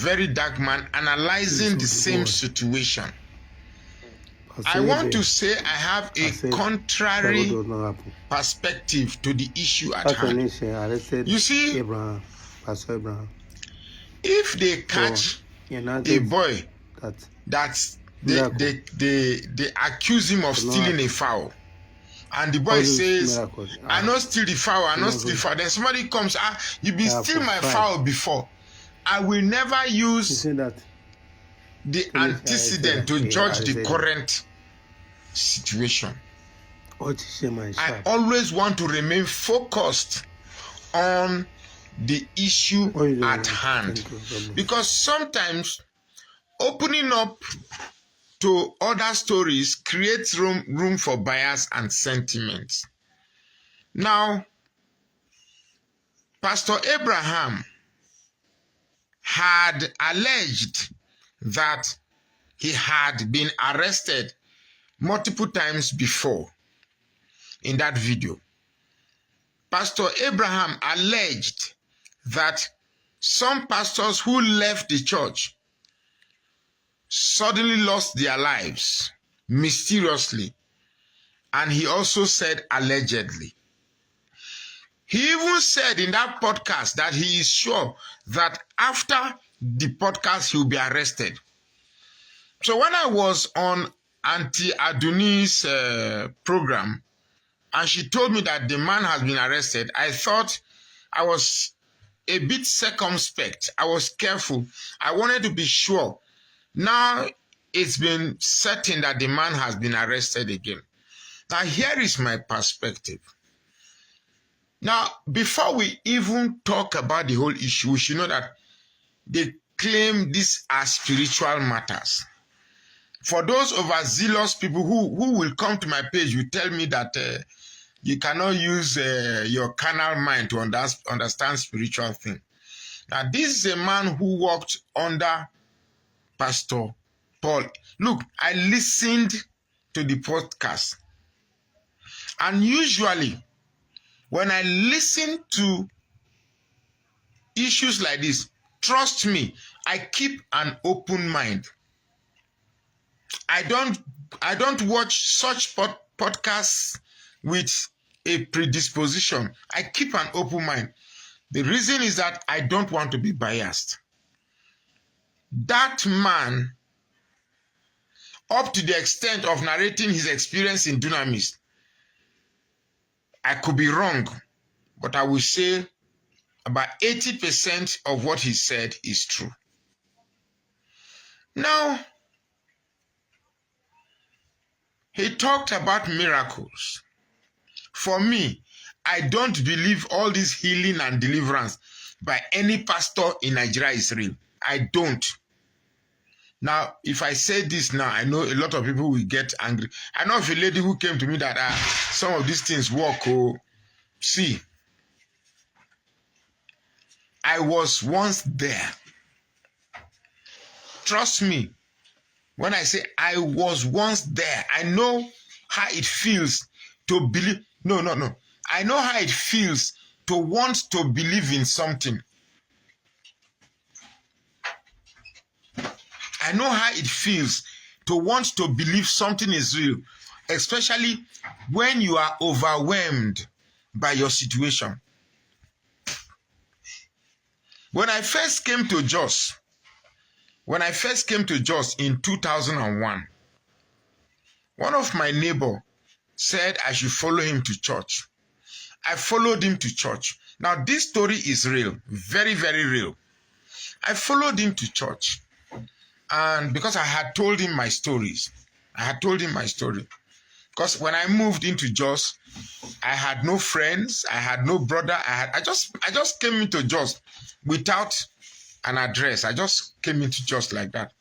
very dark man analyzing the same situation. I want to say I have a contrary perspective to the issue at hand. You see, if they catch a boy that they accuse him of stealing a fowl, and the boy says, I not steal the fowl, I not steal the fowl. Then somebody comes, you been stealing my fowl before. I will never use the antecedent to judge the current situation. I always want to remain focused on the issue at hand, because sometimes opening up to other stories creates room for bias and sentiments. Now, Pastor Abraham had alleged that he had been arrested multiple times before in that video. Pastor Abraham alleged that some pastors who left the church suddenly lost their lives mysteriously, and he also said allegedly. He even said in that podcast that he is sure that after the podcast he will be arrested. So when I was on Auntie Aduni's program, and she told me that the man has been arrested, I thought, I was a bit circumspect. I was careful. I wanted to be sure. Now it's been certain that the man has been arrested again. Now here is my perspective. Now, before we even talk about the whole issue, we should know that they claim these are spiritual matters. For those overzealous people who will come to my page, will tell me that you cannot use your carnal mind to understand spiritual things. Now, this is a man who worked under Pastor Paul. Look, I listened to the podcast. And usually, when I listen to issues like this, trust me, I keep an open mind. I don't watch such podcasts with a predisposition. I keep an open mind. The reason is that I don't want to be biased. That man, up to the extent of narrating his experience in Dunamis, I could be wrong, but I will say about 80% of what he said is true. Now, he talked about miracles. For me, I don't believe all this healing and deliverance by any pastor in Nigeria is real. I don't. Now, if I say this now, I know a lot of people will get angry. I know of a lady who came to me that some of these things work. Oh, see, I was once there. Trust me, when I say I was once there, I know how it feels to believe. No. I know how it feels to want to believe in something. I know how it feels to want to believe something is real, especially when you are overwhelmed by your situation. When I first came to Jos in 2001, one of my neighbors said I should follow him to church. I followed him to church. Now, this story is real, very, very real. I followed him to church. And because I had told him my stories, because when I moved into Jos, I had no friends, I had no brother, I just came into Jos without an address. I just came into Jos like that,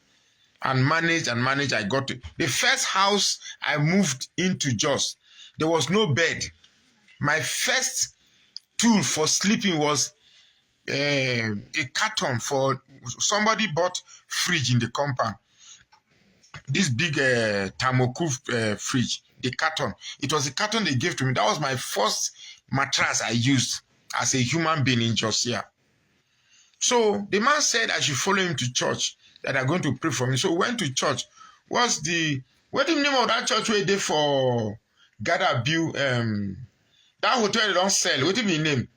and managed. I got to the first house I moved into Jos. There was no bed. My first tool for sleeping was a carton for somebody bought fridge in the compound. This big thermocool fridge, the carton. It was a carton they gave to me. That was my first mattress I used as a human being in Jos here. So the man said I should follow him to church, that are going to pray for me. So we went to church. What the name of that church where they for Gadabu? That hotel they don't sell. What do you name?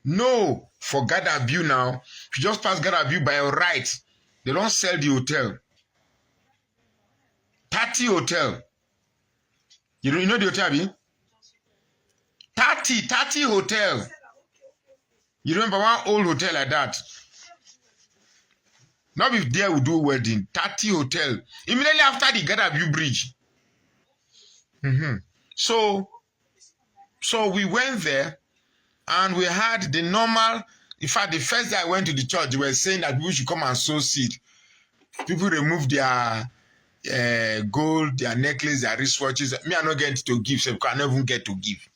No, for Gadabu now. If you just pass Gadabu by your right, they don't sell the hotel. 30 hotel. You know the hotel, Abi? 30 hotel. You remember one old hotel like that? Not if there we do wedding. 30 hotel. Immediately after the Gadabu bridge. So we went there and we had the normal. In fact, the first day I went to the church, they were saying that we should come and sow seed. People remove their gold, their necklace, their wristwatches. Me, I'm not getting to give, so I never even get to give.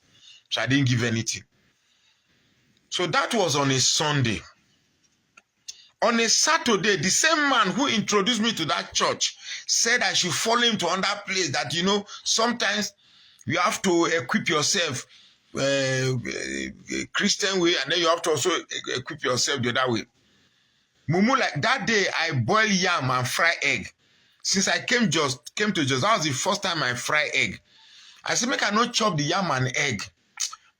So I didn't give anything. So that was on a Sunday. On a Saturday, the same man who introduced me to that church said I should follow him to another place, that, sometimes you have to equip yourself Christian way, and then you have to also equip yourself the other way. Mumu, like that day, I boiled yam and fry egg. Since I came to Jos, that was the first time I fry egg. I said, make I not chop the yam and egg.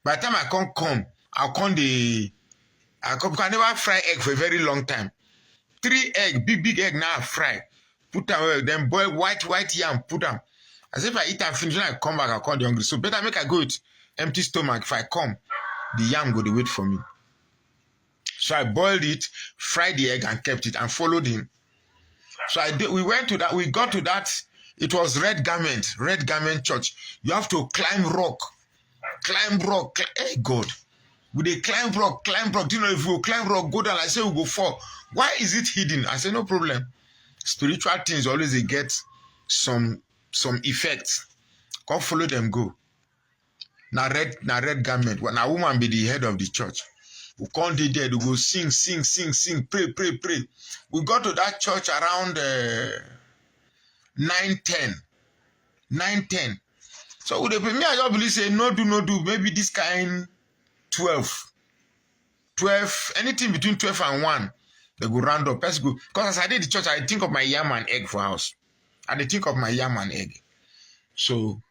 By the time I come, I never fry egg for a very long time. 3 egg, big egg now fry. Put them, then boil white yam, put them. As if I eat and finish, when I come back, I'll come hungry. So better make I go with empty stomach. If I come, the yam go to wait for me. So I boiled it, fried the egg, and kept it, and followed him. So we went to that. We got to that. It was Red Garment Church. You have to climb rock. Hey God, we they climb rock. Do you know if you climb rock, go down? I say we go fall. Why is it hidden? I say no problem. Spiritual things always they get some effects. Come follow them, go. Now red garment. When a woman be the head of the church, we come there, they go sing, pray. We got to that church around 9:10. So with the me, I just believe say no do. Maybe this kind 12, anything between 12 and 1, they go round up. Let's go. Because as I did the church, I think of my yam and egg for house. So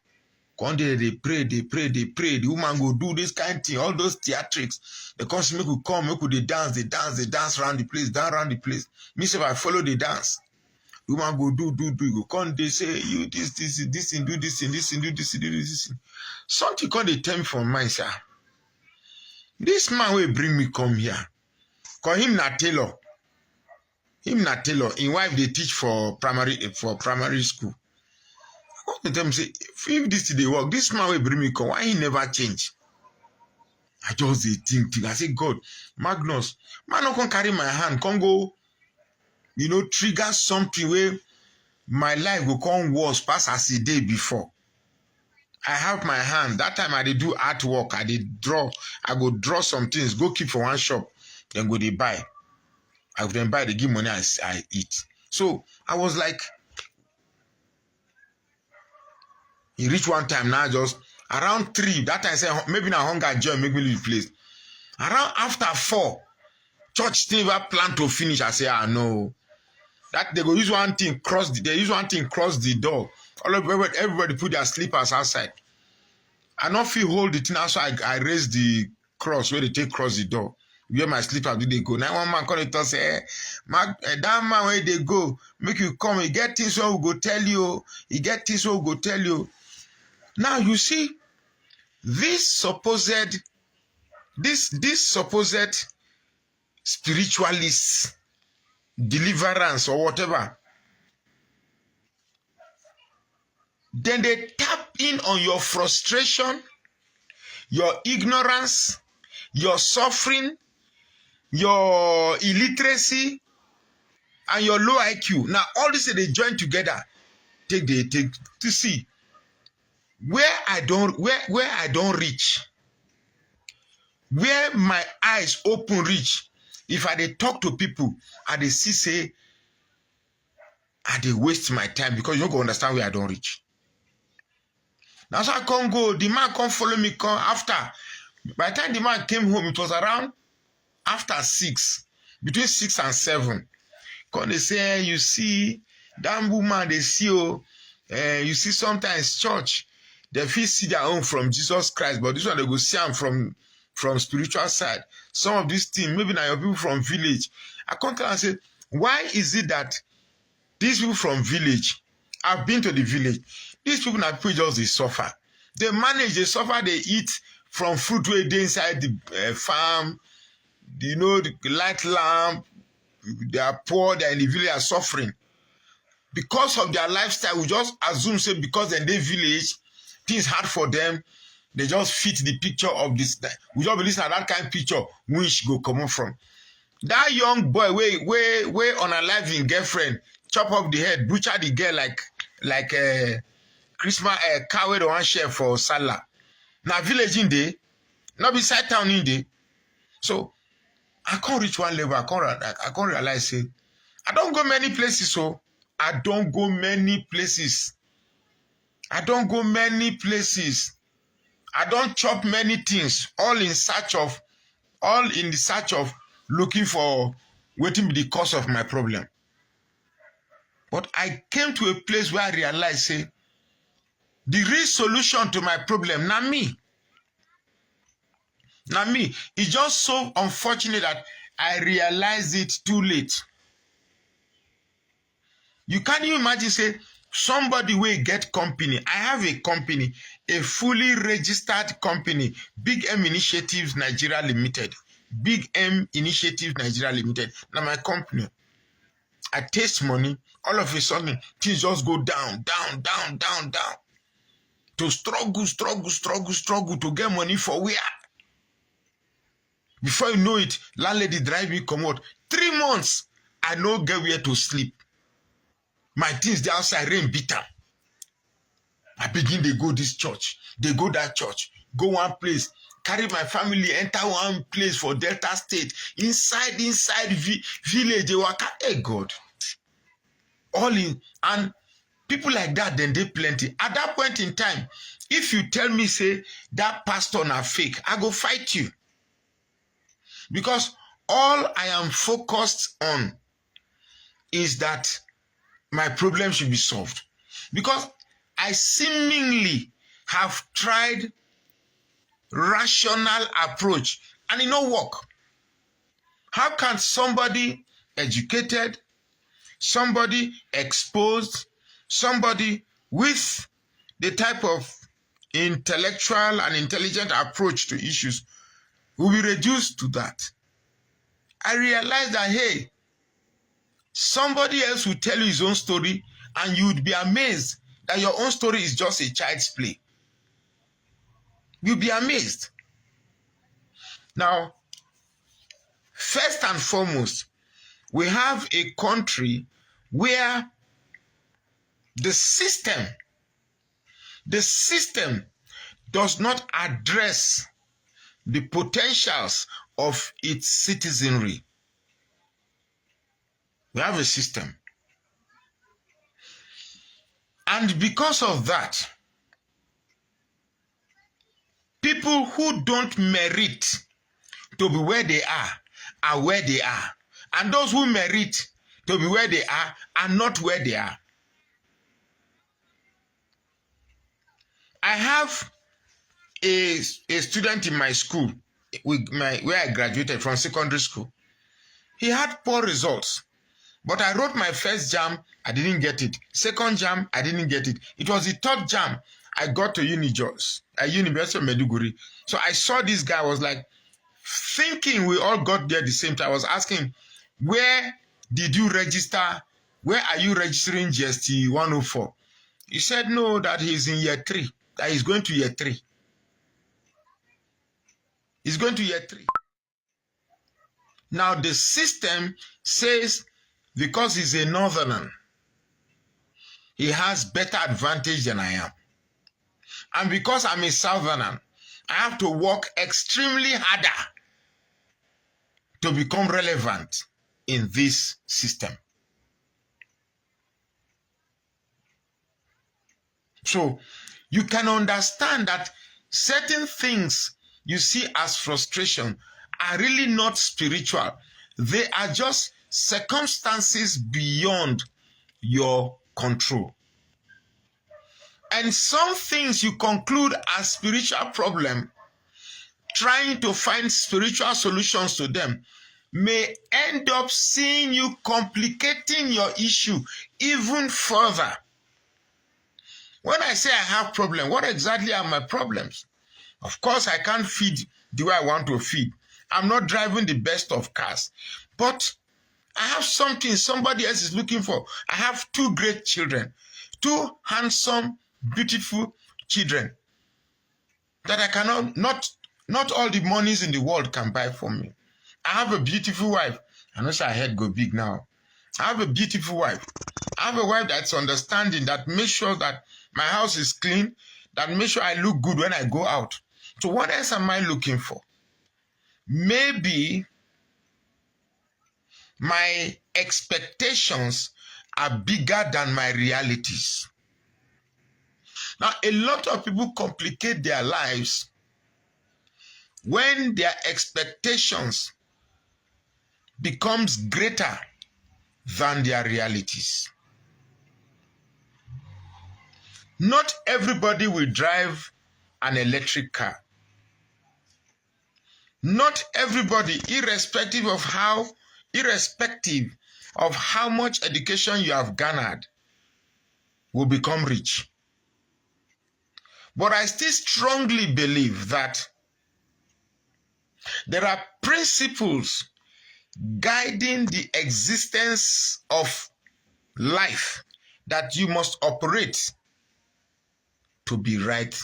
one day they pray. The woman go do this kind of thing, all those theatrics. The customer make we dance around the place, Me say I follow the dance. The woman go do. Go come, they say you this, and do this, and do this. Something come they tell me from mind, sir. This man will bring me come here. Call him na tailor. Him wife they teach for primary school. All the time say, if this they work, this man will bring me come. Why he never change? I just think. I say, God, Magnus, man not can carry my hand, can go, trigger something where my life will come worse past as the day before. I have my hand. That time I did do artwork. I did draw. I go draw some things, go keep for one shop, then go they buy. I would then buy, they give money, I eat. So I was like, he reached one time now, just around 3. That time I said, maybe now hunger joy make me leave the place. Around after 4, church still never plan to finish. I say, no. That they go use one thing, cross the door. Everybody put their slippers outside. I not feel hold the thing outside. I raise the cross where they take cross the door. Where my slippers do they go? Now one man call it and say, that man where they go, make you come. He get things what we go tell you. Now you see, this supposed spiritualist deliverance or whatever, then they tap in on your frustration, your ignorance, your suffering, your illiteracy, and your low IQ. Now all this they join together, take to see where I don't reach, where my eyes open reach. If I dey talk to people, I dey see say I dey waste my time because you don't go understand where I don't reach. Now so I can't go. The man come follow me. Come after. By the time the man came home, it was around after 6, between 6 and 7, come they say, you see, that woman they see, you see sometimes church, they feel see their own from Jesus Christ, but this one they go see them from spiritual side. Some of these things, maybe now your people from village. I come to and say, why is it that these people from village, I've been to the village, these people now people just they suffer. They manage, they suffer, they eat from fruit where they inside the farm, you know, the light lamp, they are poor, they are in the village, are suffering. Because of their lifestyle, we just assume, say, because in their village, things hard for them, they just fit the picture of this. We just believe that kind of picture which go come from. That young boy, way on a living girlfriend, chop up the head, butcher the girl like a Christmas cow with one share for Salah. Now village in there, not beside town in there. So I can't reach one level. I can't realize it. I don't go many places, so I don't go many places. I don't go many places. I don't chop many things. All in the search of looking for waiting be the cause of my problem. But I came to a place where I realized, say, the real solution to my problem, not me. Not me. It's just so unfortunate that I realized it too late. You can't even imagine, say, somebody will get company. I have a company, a fully registered company, Big M Initiatives Nigeria Limited. Big M Initiatives Nigeria Limited. Now my company, I taste money, all of a sudden, things just go down. To struggle to get money for where? Before you know it, landlady drive me come out. 3 months, I no get where to sleep. My things dey outside, rain beat am. I begin they go this church, they go that church, go one place, carry my family, enter one place for Delta State, inside village, they waka. Hey God. All in, and people like that, then they plenty. At that point in time, if you tell me, say, that pastor na fake, I go fight you. Because all I am focused on is that my problem should be solved. Because I seemingly have tried rational approach and it no work. How can somebody educated, somebody exposed, somebody with the type of intellectual and intelligent approach to issues will be reduced to that? I realized that, hey, somebody else will tell you his own story and you would be amazed that your own story is just a child's play. You'll be amazed. Now, first and foremost, we have a country where the system does not address the potentials of its citizenry. We have a system. And because of that, people who don't merit to be where they are where they are. And those who merit to be where they are not where they are. I have a student in my school, where I graduated from secondary school. He had poor results. But I wrote my first JAMB, I didn't get it. Second JAMB, I didn't get it. It was the third JAMB I got to University of Maiduguri. So I saw this guy, I was like, thinking we all got there at the same time. I was asking, where did you register? Where are you registering GST 104? He said, no, that he's in year 3. That he's going to year 3. He's going to year 3. Now the system says, because he's a northerner, he has better advantage than I am. And because I'm a southerner, I have to work extremely harder to become relevant in this system. So you can understand that certain things you see as frustration are really not spiritual. They are just circumstances beyond your control. And some things you conclude as spiritual problem, trying to find spiritual solutions to them, may end up seeing you complicating your issue even further. When I say I have problems, what exactly are my problems? Of course, I can't feed the way I want to feed. I'm not driving the best of cars. But I have something somebody else is looking for. I have 2 great children, 2 handsome, beautiful children that I cannot, not all the monies in the world can buy for me. I have a beautiful wife. I know my head go big now. I have a beautiful wife. I have a wife that's understanding, that makes sure that my house is clean, that makes sure I look good when I go out. So what else am I looking for? Maybe my expectations are bigger than my realities. Now, a lot of people complicate their lives when their expectations becomes greater than their realities. Not everybody will drive an electric car. Not everybody, irrespective of how much education you have garnered, will become rich. But I still strongly believe that there are principles guiding the existence of life that you must operate to be right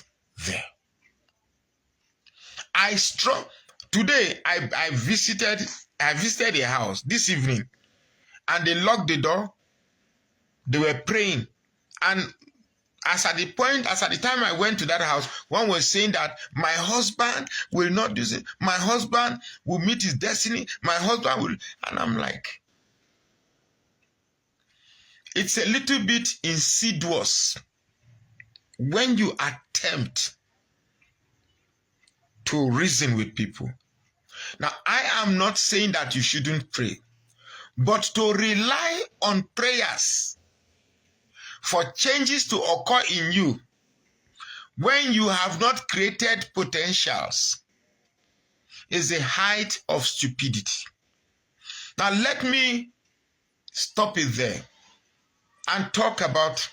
there. Today I visited a house this evening, and they locked the door. They were praying, and as at the time I went to that house, one was saying that my husband will not do it. My husband will meet his destiny. My husband will, and I'm like, it's a little bit insidious when you attempt to reason with people. Now, I am not saying that you shouldn't pray, but to rely on prayers for changes to occur in you when you have not created potentials is a height of stupidity. Now, let me stop it there and talk about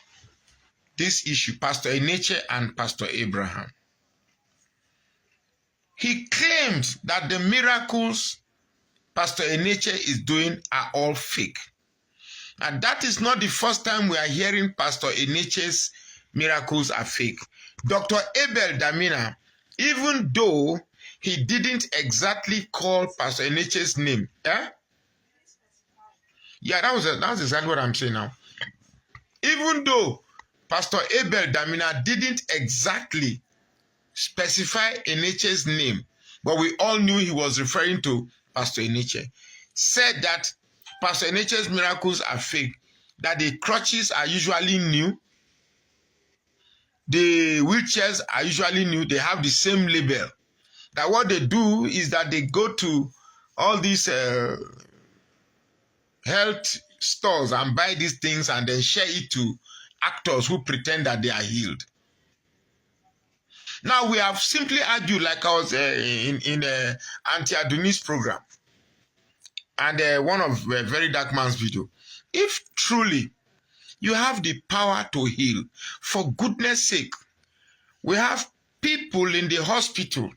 this issue, Pastor Eneche and Pastor Abraham. He claimed that the miracles Pastor Eneche is doing are all fake. And that is not the first time we are hearing Pastor Eneche's miracles are fake. Dr. Abel Damina, even though he didn't exactly call Pastor Eneche's name, yeah, that's exactly what I'm saying now. Even though Pastor Abel Damina didn't exactly specify Eneche's name, but we all knew he was referring to Pastor Eneche, said that Pastor Eneche's miracles are fake, that the crutches are usually new, the wheelchairs are usually new, they have the same label, that what they do is that they go to all these health stores and buy these things and then share it to actors who pretend that they are healed. Now, we have simply argued, like I was in Auntie Aduni's program, and one of Very Dark Man's video. If truly you have the power to heal, for goodness sake, we have people in the hospital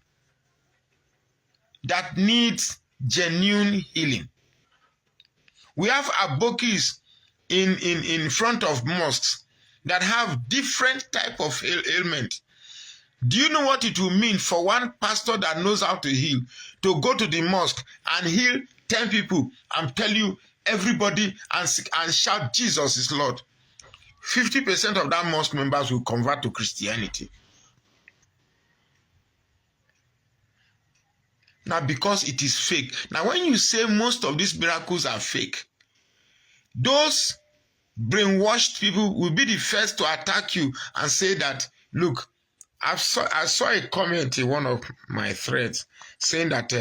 that need genuine healing. We have abokis in front of mosques that have different type of ailment. Do you know what it will mean for one pastor that knows how to heal to go to the mosque and heal 10 people and tell you everybody and shout Jesus is Lord? 50% of that mosque members will convert to Christianity. Now, because it is fake. Now, when you say most of these miracles are fake, those brainwashed people will be the first to attack you and say that, look, I saw a comment in one of my threads saying that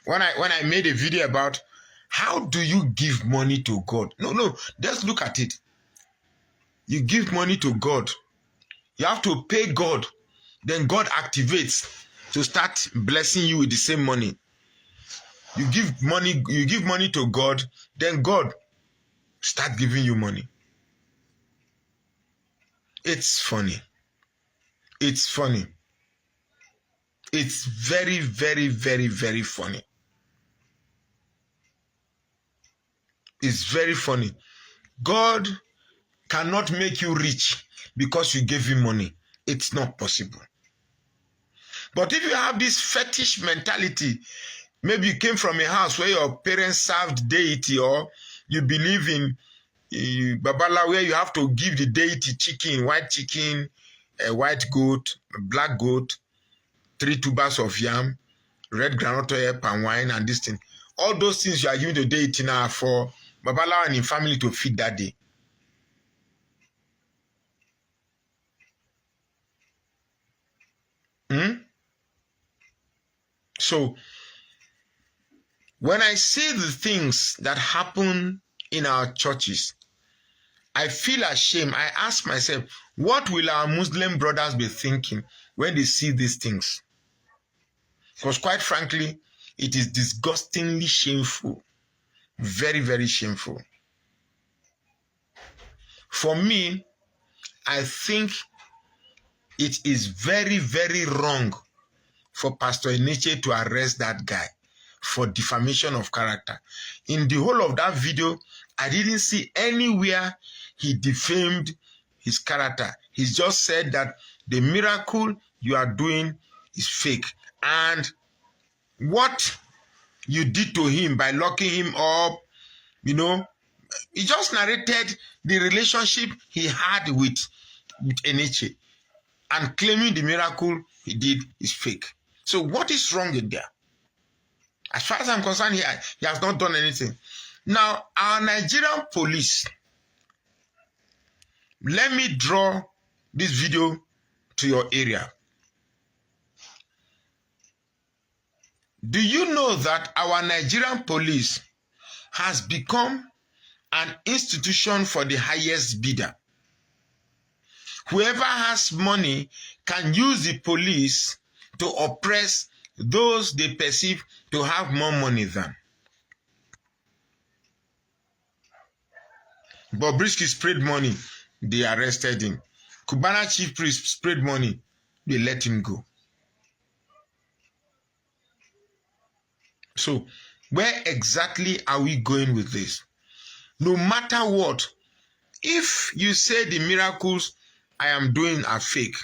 when I made a video about how do you give money to God. No, just look at it. You give money to God. You have to pay God. Then God activates to start blessing you with the same money. You give money to God, then God start giving you money. It's funny. It's funny. It's very, very, very, very funny. It's very funny. God cannot make you rich because you gave him money. It's not possible. But if you have this fetish mentality, maybe you came from a house where your parents served deity, or you believe in Babala, where you have to give the deity chicken, a white goat, black goat, 3 tubers of yam, red groundnut oil, palm wine, and this thing. All those things you are giving to deity now are for Babala and his family to feed that day. So, when I see the things that happen in our churches, I feel ashamed. I ask myself, what will our Muslim brothers be thinking when they see these things? Because quite frankly, it is disgustingly shameful. Very, very shameful. For me, I think it is very, very wrong for Pastor Enenche to arrest that guy for defamation of character. In the whole of that video, I didn't see anywhere he defamed his character. He just said that the miracle you are doing is fake. And what you did to him by locking him up, he just narrated the relationship he had with Enenche and claiming the miracle he did is fake. So what is wrong in there? As far as I'm concerned, he has not done anything. Now, our Nigerian police, let me draw this video to your area. Do you know that our Nigerian police has become an institution for the highest bidder? Whoever has money can use the police to oppress those they perceive to have more money than. Bobrisky sprayed money, they arrested him. Cubana chief priest sprayed money, they let him go. So, where exactly are we going with this? No matter what, if you say the miracles I am doing are fake,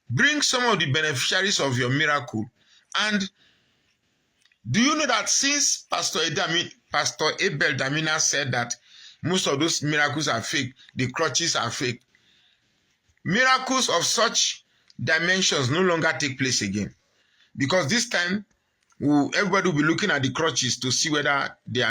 bring some of the beneficiaries of your miracle. And do you know that since Pastor Abel Damina said that most of those miracles are fake, the crutches are fake, miracles of such dimensions no longer take place again. Because this time, everybody will be looking at the crutches to see whether they are